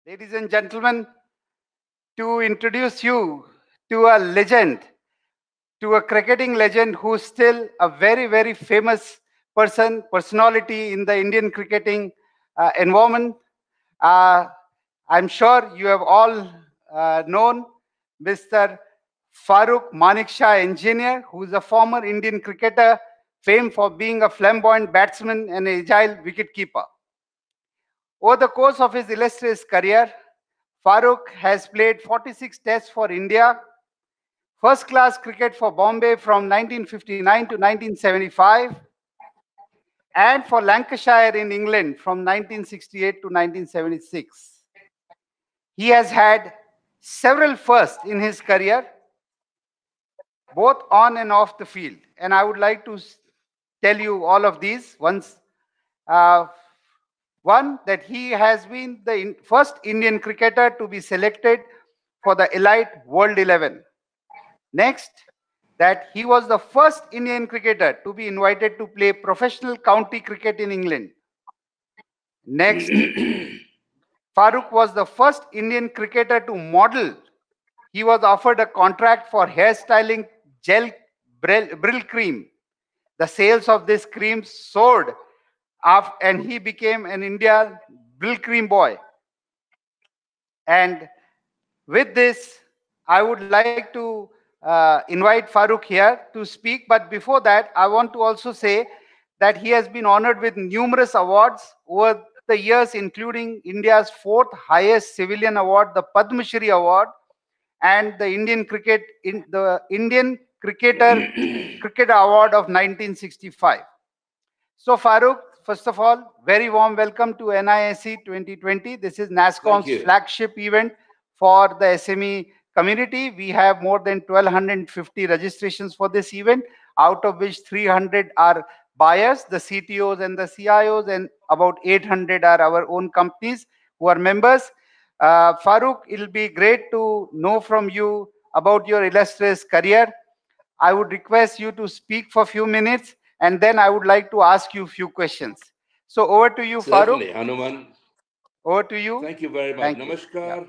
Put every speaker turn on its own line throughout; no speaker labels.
Ladies and gentlemen, to introduce you to a legend, to a cricketing legend who's still a very, very famous personality in the Indian cricketing environment. Uh, I'm sure you have all known Mr. Farokh Manik Shah Engineer, who is a former Indian cricketer, famed for being a flamboyant batsman and agile wicketkeeper. Over the course of his illustrious career, Farokh has played 46 tests for India, first-class cricket for Bombay from 1959 to 1975, and for Lancashire in England from 1968 to 1976. He has had several firsts in his career, both on and off the field. And I would like to tell you all of these once. Uh, One, that he has been the first Indian cricketer to be selected for the elite World 11. Next, that he was the first Indian cricketer to be invited to play professional county cricket in England. Next, Farokh was the first Indian cricketer to model. He was offered a contract for hairstyling gel Brill cream. The sales of this cream soared and he became an India Brill cream boy. And with this, I would like to invite Farokh here to speak. But before that, I want to also say that he has been honored with numerous awards over the years, including India's fourth highest civilian award, the Padma Shri Award, and the Indian Cricket Award of 1965. So Farokh, first of all, very warm welcome to NISC 2020. This is NASSCOM's flagship event for the SME community. We have more than 1,250 registrations for this event, out of which 300 are buyers, the CTOs and the CIOs, and about 800 are our own companies who are members. Farokh, it'll be great to know from you about your illustrious career. I would request you to speak for a few minutes, and then I would like to ask you a few questions. So over to you,
Certainly,
Farokh.
Hanuman.
Over to you.
Thank you very much. Namaskar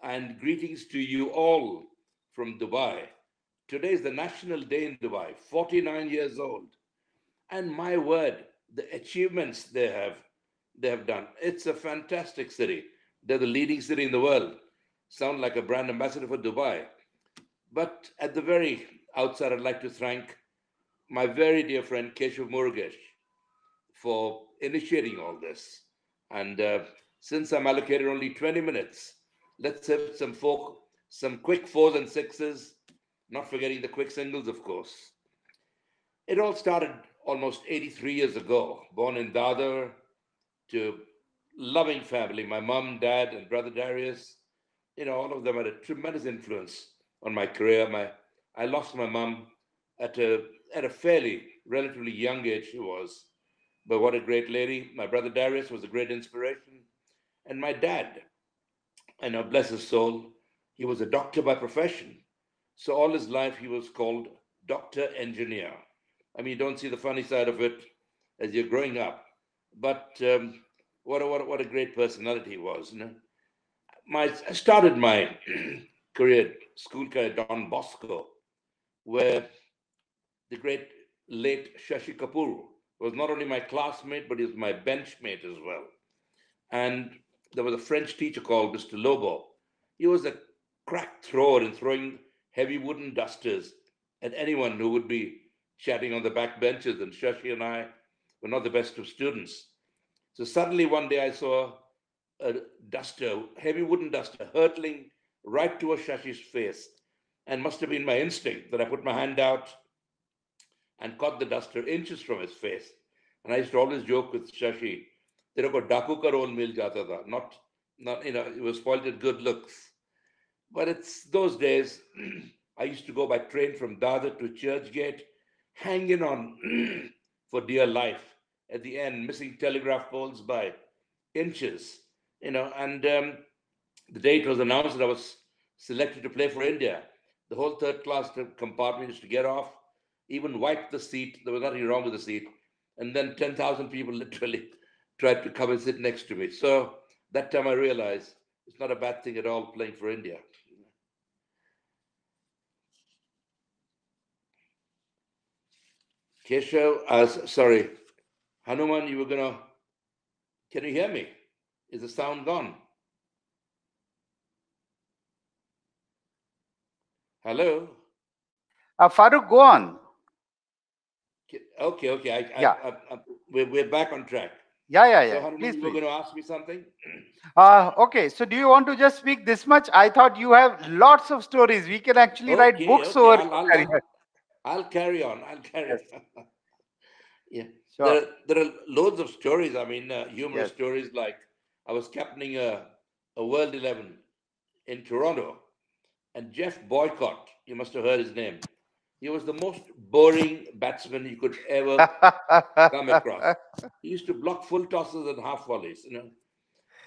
and greetings to you all from Dubai. Today is the National Day in Dubai, 49 years old. And my word, the achievements they have done. It's a fantastic city. They're the leading city in the world. Sound like a brand ambassador for Dubai. But at the very outset, I'd like to thank my very dear friend Keshav Murugesh for initiating all this. And since I'm allocated only 20 minutes, let's have some quick fours and sixes, not forgetting the quick singles, of course. It all started almost 83 years ago, born in Dadar to loving family. My mom, dad, and brother Darius, all of them had a tremendous influence on my career. I lost my mom at a fairly relatively young age. She was, but what a great lady. My brother Darius was a great inspiration, and my dad, bless his soul, he was a doctor by profession. So all his life he was called Doctor Engineer. I mean, you don't see the funny side of it as you're growing up, but what a great personality he was. I started my school career at Don Bosco, where the great late Shashi Kapoor was not only my classmate, but he was my benchmate as well. And there was a French teacher called Mr. Lobo. He was a crack thrower in throwing heavy wooden dusters at anyone who would be chatting on the back benches, and Shashi and I were not the best of students. So suddenly one day I saw a duster, heavy wooden duster, hurtling right towards Shashi's face, and must have been my instinct that I put my hand out and caught the duster inches from his face. And I used to always joke with Shashi, "Tere ko daku ka role mil jata tha." Not, it was spoiled with good looks. But it's those days. I used to go by train from Dadar to Churchgate, hanging on for dear life. At the end, missing telegraph poles by inches, and the day it was announced that I was selected to play for India, the whole third class compartment used to get off, even wipe the seat. There was nothing wrong with the seat. And then 10,000 people literally tried to come and sit next to me. So that time I realized It's not a bad thing at all playing for India. Keshav, sorry, Hanuman, you were gonna. Can you hear me? Is the sound gone? Hello.
Farokh, go on.
Okay, okay.
Yeah.
We're back on track.
Yeah.
So Hanuman,
Please,
you were
please.
going to ask me something?
Okay, so do you want to just speak this much? I thought you have lots of stories. We can actually write
Okay,
books
okay.
over your career.
I'll carry on. I'll carry
Yes,
on. Yeah.
sure.
There are loads of stories. I mean, humorous
Yes.
stories like I was captaining a World 11 in Toronto, and Jeff Boycott, you must have heard his name. He was the most boring batsman you could ever come across. He used to block full tosses and half volleys, you know.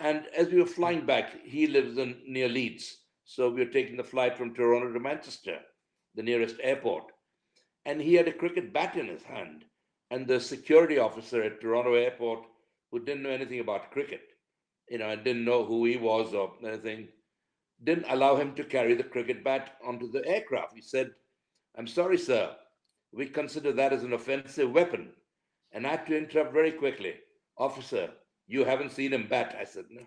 And as we were flying back, he lives near Leeds. So we were taking the flight from Toronto to Manchester, the nearest airport. And he had a cricket bat in his hand. And the security officer at Toronto Airport, who didn't know anything about cricket, you know, and didn't know who he was or anything, didn't allow him to carry the cricket bat onto the aircraft. He said, "I'm sorry, sir. We consider that as an offensive weapon." And I had to interrupt very quickly. "Officer, you haven't seen him bat." I said, "No."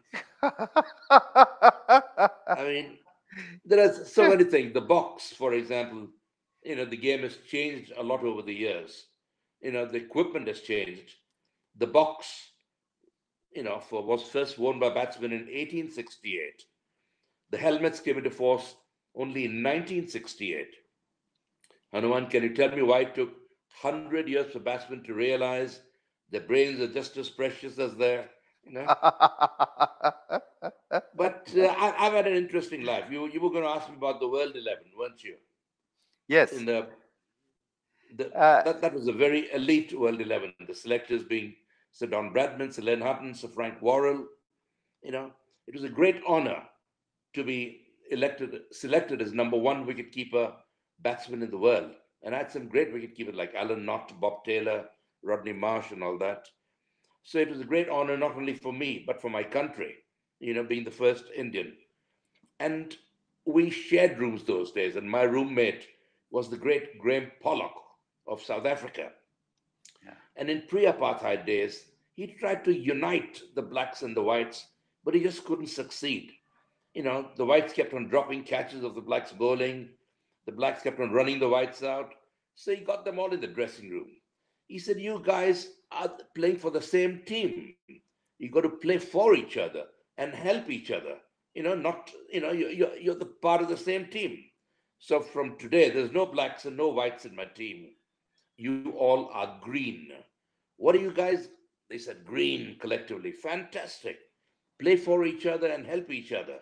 I mean, there are so many things. The box, for example, you know, the game has changed a lot over the years. You know, the equipment has changed. The box, you know, was first worn by batsmen in 1868. The helmets came into force only in 1968. Hanuman, can you tell me why it took 100 years for batsmen to realize their brains are just as precious as their, you know? But I've had an interesting life. You were going to ask me about the World 11, weren't you?
Yes.
In that was a very elite World 11. The selectors being Sir Don Bradman, Sir Len Hutton, Sir Frank Worrell. You know, it was a great honor to be selected as number one wicketkeeper batsman in the world. And I had some great wicketkeepers like Alan Knott, Bob Taylor, Rodney Marsh, and all that. So it was a great honor not only for me, but for my country, you know, being the first Indian. And we shared rooms those days, and my roommate was the great Graham Pollock of South Africa.
Yeah.
And in pre-apartheid days, he tried to unite the blacks and the whites, but he just couldn't succeed. You know, the whites kept on dropping catches of the blacks bowling. The blacks kept on running the whites out. So he got them all in the dressing room. He said, "You guys are playing for the same team. You got to play for each other and help each other. You know, not, you know, you're the part of the same team. So from today, there's no blacks and no whites in my team. You all are green. What are you guys?" They said, "Green collectively." Fantastic. Play for each other and help each other.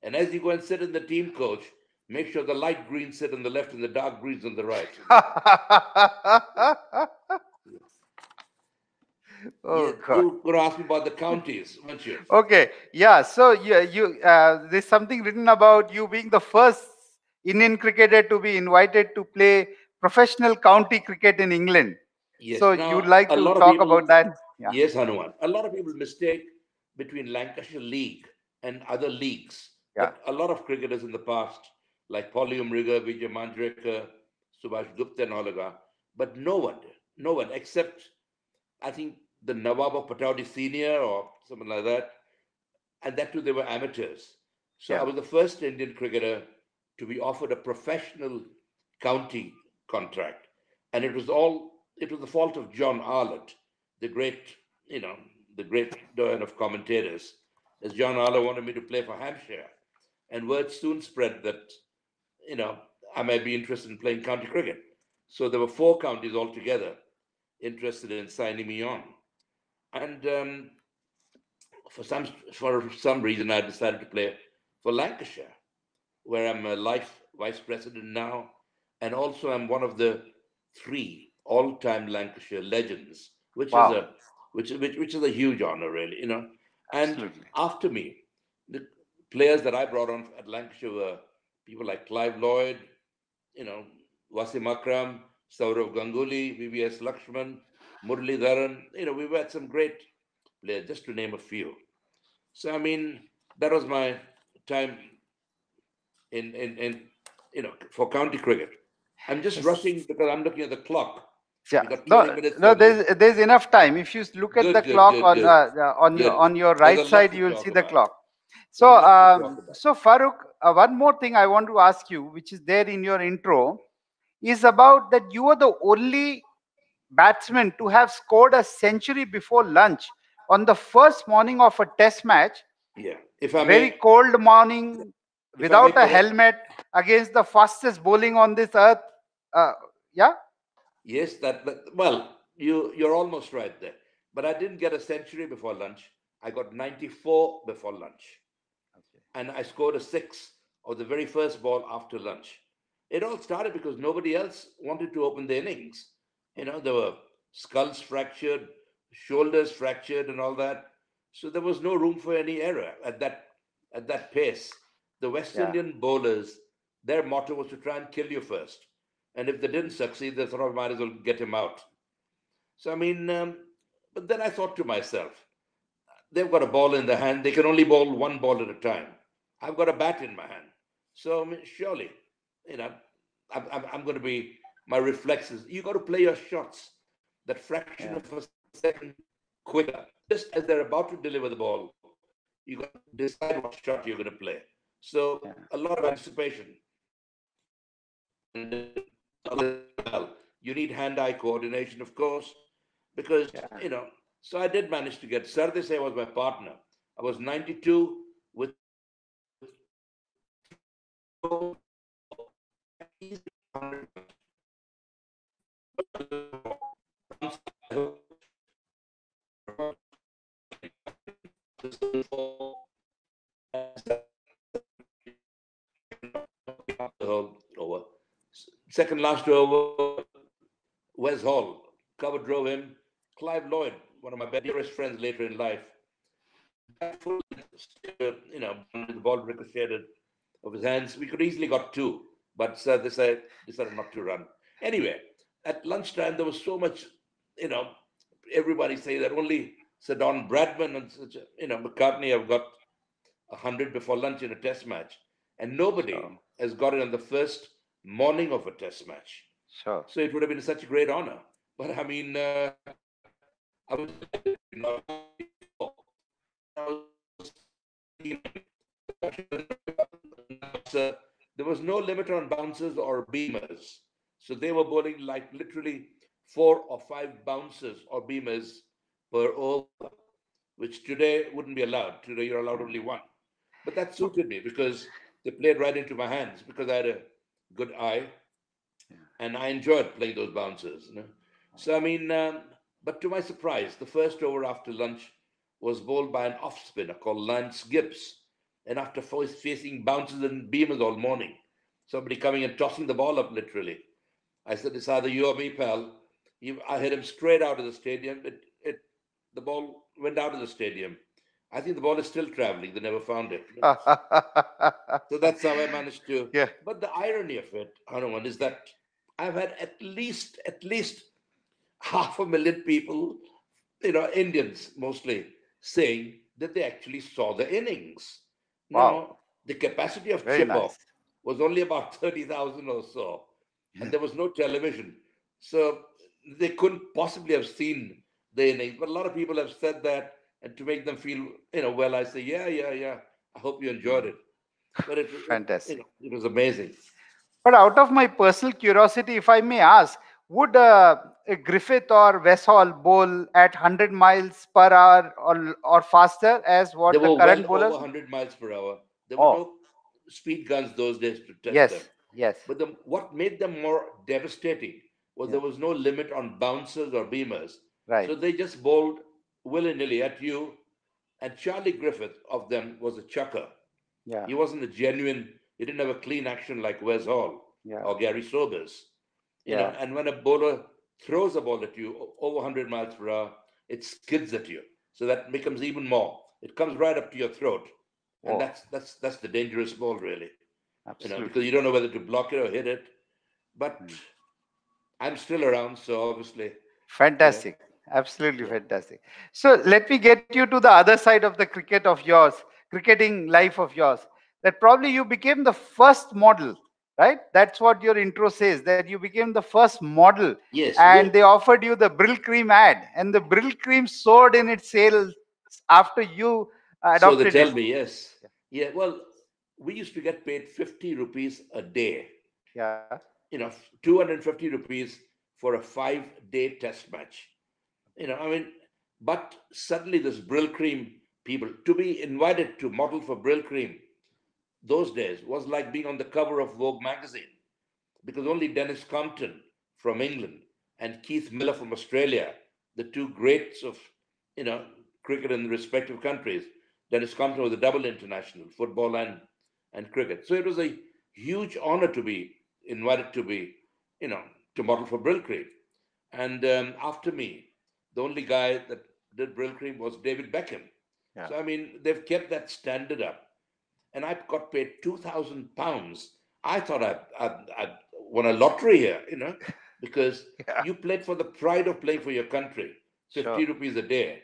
And as you go and sit in the team coach, make sure the light greens sit on the left and the dark greens on the right.
Oh
Yeah,
God.
you were going to ask me about the counties, weren't you?
Okay. Yeah. So there's something written about you being the first Indian cricketer to be invited to play professional county cricket in England.
Yes.
So you'd
Now,
like
a
to
lot of
talk
people,
about that? Yeah.
yes, Hanuman, a lot of people mistake between Lancashire League and other leagues.
Yeah.
But a lot of cricketers in the past, like Paulie Umriga, Vijay Manjrekar, Subhash Gupta, and all of that, but no one except, I think, the Nawab of Pataudi Senior or something like that, and that too they were amateurs. So I
Yeah.
was the first Indian cricketer to be offered a professional county contract, and it was the fault of John Arlott, the great, you know, the great doyen of commentators, as John Arlott wanted me to play for Hampshire, and word soon spread that, you know, I might be interested in playing county cricket. So there were 4 counties altogether interested in signing me on, and for some reason, I decided to play for Lancashire, where I'm a life vice president now, and also I'm one of the 3 all-time Lancashire legends, which is
Wow.
a which is a huge honor, really, you know. And
Absolutely.
after me, the players that I brought on at Lancashire were people like Clive Lloyd, you know, Wasim Akram, Saurav Ganguly, VVS Lakshman, Murli Dharan. You know, we've had some great players, just to name a few. So, I mean, that was my time in for county cricket. I'm just rushing because I'm looking at the clock.
Yeah.
We got 20
No,
minutes
no,
only.
there's enough time. If you look at the clock on
Good.
your
There's
right
a lot
side,
to
you will
talk
see the
about.
clock.
There's
So,
a lot to talk about.
so Farokh, one more thing I want to ask you, which is there in your intro, is about that you are the only batsman to have scored a century before lunch on the first morning of a test match.
Yeah. If I
Very
may,
cold morning,
if I may
without a
correct,
helmet, against the fastest bowling on this earth. Yeah.
yes, well, you're almost right there. But I didn't get a century before lunch. I got 94 before lunch.
Okay.
And I scored a six of the very first ball after lunch. It all started because nobody else wanted to open the innings. There were skulls fractured, shoulders fractured, and all that. So there was no room for any error at that pace. The West
Yeah.
Indian bowlers, their motto was to try and kill you first. And if they didn't succeed, they thought, might as well get him out. So, but then I thought to myself, they've got a ball in their hand. They can only bowl one ball at a time. I've got a bat in my hand. So, surely, I'm going to be, my reflexes, you got to play your shots that fraction of a second quicker. Just as they're about to deliver the ball, you got to decide what shot you're going to play. So, a lot of anticipation. And you need hand-eye coordination, of course, because, so I did manage to get, Sardesai was my partner. I was 92 with over. Second last over, Wes Hall, cover drove him. Clive Lloyd, one of my dearest friends later in life, the ball ricocheted of his hands. We could easily got two, but they decided not to run. Anyway, at lunchtime, there was so much, everybody say that only Sir Don Bradman and, McCartney have got 100 before lunch in a test match. And nobody has got it on the first morning of a test match.
Sure.
So it would have been such a great honor. But I was there was no limit on bouncers or beamers. So they were bowling like literally 4 or 5 bouncers or beamers per over, which today wouldn't be allowed. Today you're allowed only 1. But that suited me because they played right into my hands because I had a good eye and I enjoyed playing those bouncers. So, but to my surprise, the first over after lunch was bowled by an off spinner called Lance Gibbs. And after facing bounces and beamers all morning, somebody coming and tossing the ball up literally, I said, it's either you or me, pal. I hit him straight out of the stadium. The ball went out of the stadium. I think the ball is still traveling. They never found it. So that's how I managed to.
Yeah.
But the irony of it, Hanuman, is that I've had at least 500,000 people, Indians mostly, saying that they actually saw the innings.
Wow.
Now, the capacity of
Very
chip-off
nice.
was only about 30,000 or so, and there was no television. So they couldn't possibly have seen the innings. But a lot of people have said that, and to make them feel, well, I say, yeah. I hope you enjoyed it. But
Fantastic.
It was amazing.
But out of my personal curiosity, if I may ask, would Griffith or Wes Hall bowl at 100 miles per hour or faster as what
They
the
were
current
well over
bowlers?
100 miles per hour. There were no speed guns those days to test them.
Yes.
But what made them more devastating was there was no limit on bouncers or beamers.
Right.
So they just bowled willy-nilly at you. And Charlie Griffith of them was a chucker.
Yeah.
He wasn't a genuine, he didn't have a clean action like Wes Hall or Gary Sobers. And when a bowler throws a ball at you over 100 miles per hour, it skids at you. So that becomes even more. It comes right up to your throat. And that's the dangerous ball, really.
Absolutely.
Because you don't know whether to block it or hit it. But I'm still around, so obviously.
Fantastic. Absolutely fantastic. So let me get you to the other side of the cricket of yours. cricketing life of yours, that probably you became the first model, right? That's what your intro says, that you became the first model,
Yes,
and they offered you the Brill Cream ad, and the Brill Cream soared in its sales after you
so they
adopted
tell
it.
me, yes. Yeah, well, we used to get paid 50 rupees a day,
Yeah.
250 rupees for a 5-day test match. I mean, but suddenly this Brill Cream people, to be invited to model for Brill Cream those days was like being on the cover of Vogue magazine, because only Dennis Compton from England and Keith Miller from Australia, the two greats of you know cricket in the respective countries. Dennis Compton was a double international, football and cricket. So it was a huge honor to be invited to be, you know, to model for Brill Cream. And after me, the only guy that did Brill Cream was David Beckham.
Yeah.
So I mean, they've kept that standard up, and I got paid £2,000. I thought I'd won a lottery here, because
Yeah.
you played for the pride of playing for your country,
Sure.
50 rupees a day.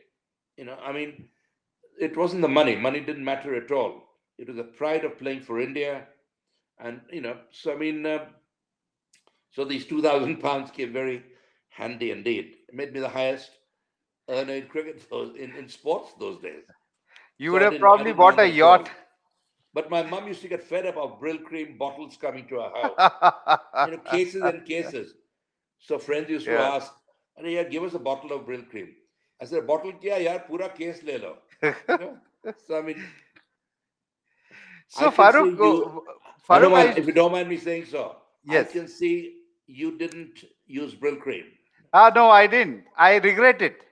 I mean, it wasn't the money. Money didn't matter at all. It was the pride of playing for India. And, so I mean, so these £2,000 came very handy indeed. It made me the highest earner in cricket, in sports those days.
You
So
would
I
have
didn't, I
probably
didn't
bought
mind
a
that at all.
yacht.
But my mom used to get fed up of Brill Cream bottles coming to our house, cases and cases. So friends used to
Yeah.
ask, "Arey, yeah, give us a bottle of Brill Cream." I said, "Bottle kya yaar, pura case le lo." You know. So I mean, I
So
can see
Farooq,
you,
Farooq,
Hanuman. If you don't mind me saying so, I
yes.
can see you didn't use Brill Cream.
No, I didn't. I regret it.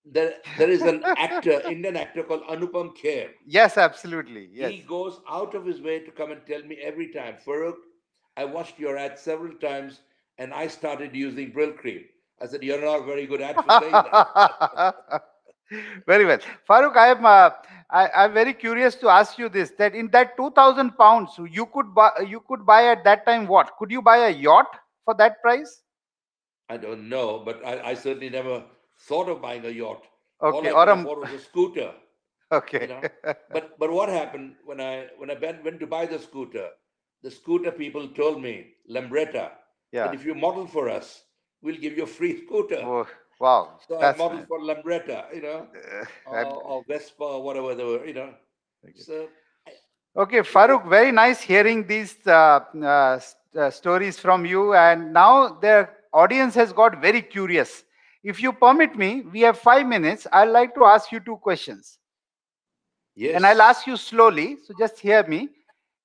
There is an actor, Indian actor called Anupam Kher.
Yes, absolutely. Yes.
He goes out of his way to come and tell me every time, Farooq, I watched your ad several times and I started using Brill Cream. I said, you're not a very good ad for saying that.
Very well. Farooq, I'm very curious to ask you this, that in that 2,000 pounds, you could buy at that time what? Could you buy a yacht for that price?
I don't know, but I certainly never thought of buying a yacht. All
Okay.
I
Or
could
a,
afford was a scooter, you
okay.
know. But what happened when I went to buy the scooter people told me, Lambretta, that
Yeah.
if you model for us, we'll give you a free scooter.
Oh, wow.
So I
That's
modeled
nice.
for Lambretta,
That-
or Vespa or whatever they were,
okay.
So I,
Okay,
it was,
Farooq, very nice hearing these stories from you. And now the audience has got very curious. If you permit me, we have 5 minutes. I'd like to ask you two questions. And I'll
yes,
ask you slowly, so just hear me.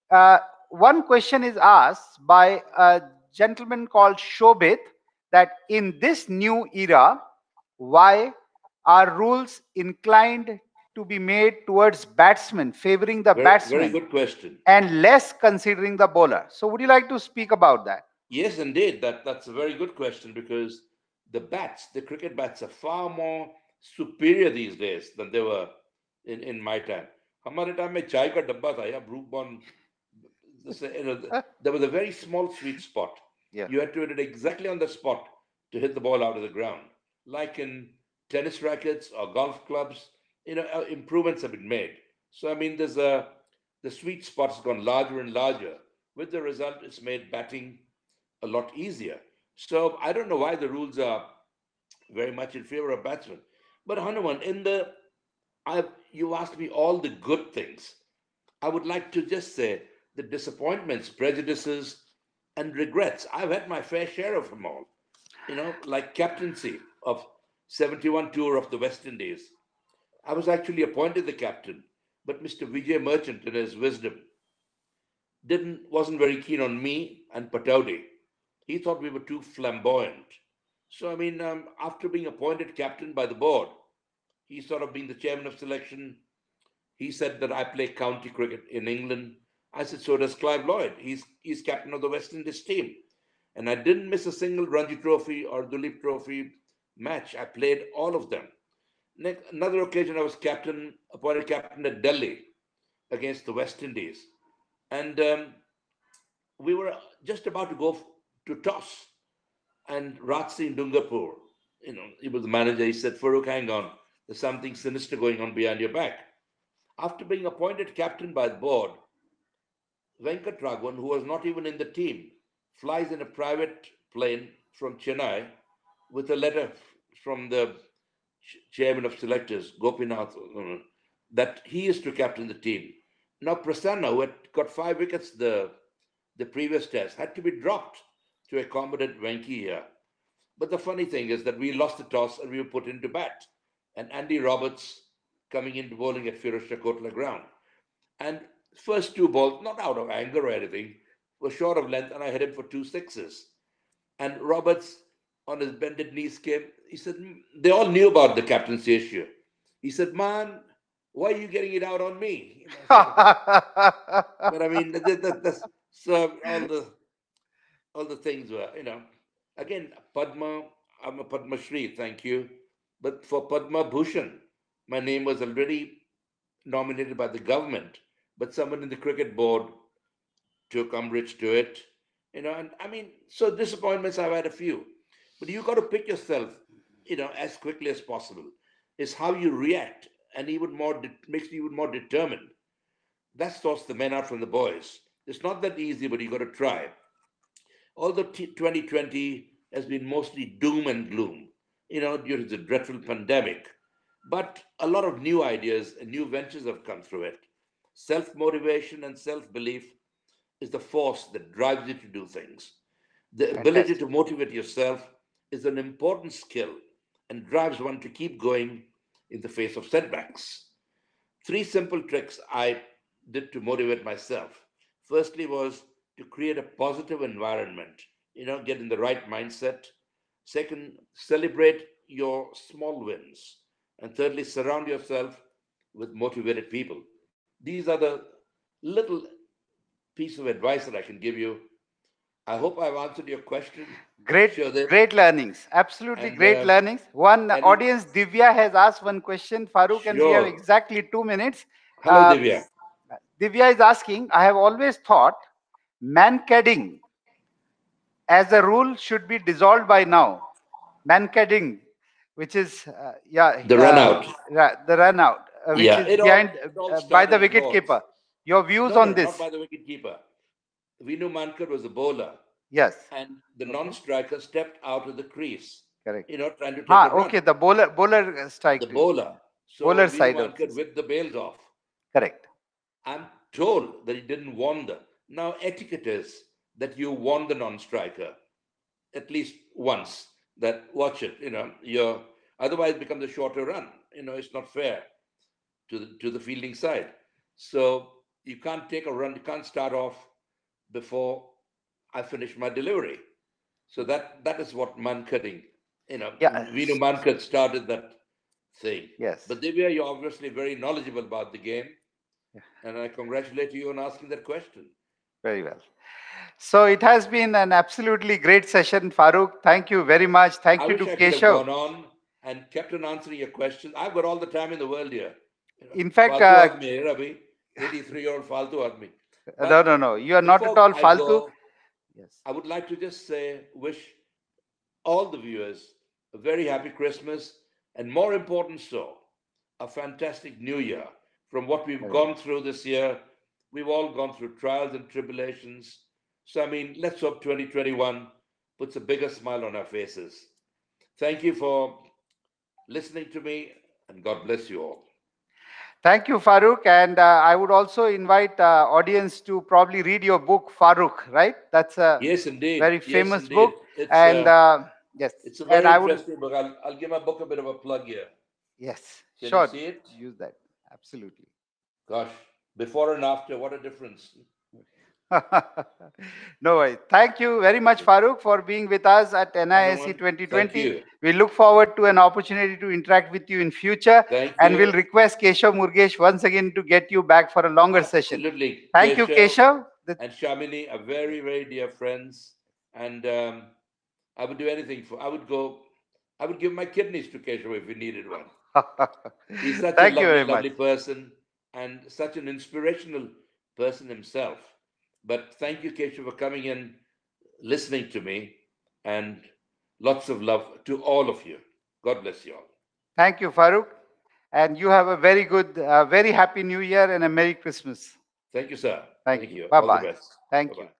Uh, One question is asked by a gentleman called Shobit, that in this new era, why are rules inclined to be made towards batsmen, favoring the
very, very
batsman,
good question.
and less considering the bowler? So, would you like to speak about that?
Yes, indeed, that's a very good question, because the cricket bats are far more superior these days than they were in my time. हमारे time में चाय का डब्बा था या Brooke Bond, there was a very small sweet spot.
Yeah.
You had to hit it exactly on the spot to hit the ball out of the ground. Like in tennis rackets or golf clubs, improvements have been made. So I mean, the sweet spot's gone larger and larger. With the result, it's made batting a lot easier. So I don't know why the rules are very much in favor of batsmen. But Hanuman, you asked me all the good things. I would like to just say the disappointments, prejudices, and regrets. I've had my fair share of them all. Like captaincy of 71 tour of the West Indies. I was actually appointed the captain, but Mr. Vijay Merchant, in his wisdom, wasn't very keen on me and Pataudi. He thought we were too flamboyant. So I mean, after being appointed captain by the board, he sort of being the chairman of selection. He said that I play county cricket in England. I said, so does Clive Lloyd. He's captain of the West Indies team. And I didn't miss a single Ranji Trophy or Duleep Trophy match. I played all of them. Another occasion, I was appointed captain at Delhi against the West Indies. And we were just about to go to toss. And Raj Singh Dungapur, he was the manager. He said, Farokh, hang on. There's something sinister going on behind your back. After being appointed captain by the board, Venkat Raghavan, who was not even in the team, flies in a private plane from Chennai with a letter from the chairman of selectors, Gopinath, that he is to captain the team. Now, Prasanna, who had got 5 wickets the previous test, had to be dropped to accommodate Venki here. But the funny thing is that we lost the toss and we were put into bat. And Andy Roberts coming into bowling at Firozshah Kotla ground. And first 2 balls, not out of anger or anything, were short of length, and I hit him for 2 6s. And Roberts, on his bended knees, came. He said, they all knew about the captaincy issue. He said, man, why are you getting it out on me? But I mean, that's so all the things were, again, Padma, I'm a Padma Shri, thank you. But for Padma Bhushan, my name was already nominated by the government, but someone in the cricket board took umbrage to it, and I mean, so disappointments I've had a few. But you got to pick yourself, as quickly as possible. Is how you react, and even more makes you even more determined. That sorts the men out from the boys. It's not that easy, but you got to try. Although 2020 has been mostly doom and gloom, due to the dreadful pandemic, but a lot of new ideas and new ventures have come through it. Self-motivation and self-belief is the force that drives you to do things. The ability
Fantastic.
to motivate yourself is an important skill and drives one to keep going in the face of setbacks. 3 simple tricks I did to motivate myself. Firstly, was to create a positive environment, get in the right mindset. Second, celebrate your small wins. And thirdly, surround yourself with motivated people. These are the little piece of advice that I can give you. I hope I've answered your question. Sure,
Great learnings. Absolutely
and
great learnings. One
any
audience, Divya, has asked one question, Farooq, and we have
sure.
exactly 2 minutes.
Hello,
Uh,
Divya.
Divya is asking, I have always thought mankading as a rule should be dissolved by now. Mankading, which is,
The run out.
the run out, which
Yeah,
is behind
it all
by the
started in
wicket
Lords.
keeper. Your views
No,
on
no, not
this?
by the wicket keeper. Vinu Mankar was a bowler,
Yes.
and the
Okay.
non-striker stepped out of the crease,
Correct.
trying to take a run.
Okay. The bowler
The
strike.
bowler. So
Bowler
Vinu
side of
Mankar
this.
whipped the bails off.
Correct.
I'm told that he didn't warn them. Now, etiquette is that you warn the non-striker at least once that watch it, you're otherwise it becomes a shorter run. It's not fair to the fielding side. So you can't take a run, you can't start off before I finish my delivery. So that is what mankading,
Yeah.
Vinu Mankad started that thing.
Yes.
But Divya, you're obviously very knowledgeable about the game,
Yeah.
and I congratulate you on asking that question.
Very well. So it has been an absolutely great session, Farooq. Thank you very much.
I
Thank you
wish
to
I could have
Keshav.
gone on and kept on answering your questions. I've got all the time in the world here.
In fact,
Faltu aadmi hai, Ravi, 83-year-old Faltu aadmi. But
no. You are not at
before
all
I
faltu.
go,
Yes.
I would like to just wish all the viewers a very happy Christmas, and more important so, a fantastic New Year. From what we've gone through this year, we've all gone through trials and tribulations. So, I mean, let's hope 2021 puts a bigger smile on our faces. Thank you for listening to me, and God bless you all.
Thank you, Farooq. And I would also invite audience to probably read your book, Farooq, right? That's a
Yes, indeed.
very
Yes,
famous
indeed.
book. And yes,
It's a
and
very
I would,
interesting book. I'll give my book a bit of a plug here.
yes,
Can you
sure,
see it?
use that. Absolutely.
Gosh, before and after, what a difference.
No worries. Thank you very much, Farooq, for being with us at NISC
Thank
2020.
you.
We look forward to an opportunity to interact with you in future.
Thank
And
you.
we'll request Keshav Murgesh once again to get you back for a longer session.
Absolutely.
Thank you, Keshav.
And Shamini are very, very dear friends. And I would do anything for, I would give my kidneys to Keshav if he needed one. He's such a
Thank you
lovely,
very much.
lovely person and such an inspirational person himself. But thank you, Keshav, for coming in, listening to me, and lots of love to all of you. God bless you all.
Thank you, Farooq. And you have a very good, very happy New Year and a Merry Christmas.
Thank you, sir.
Thank
Thank
you.
you. All the
Bye-bye.
best.
Thank you.
Bye-bye.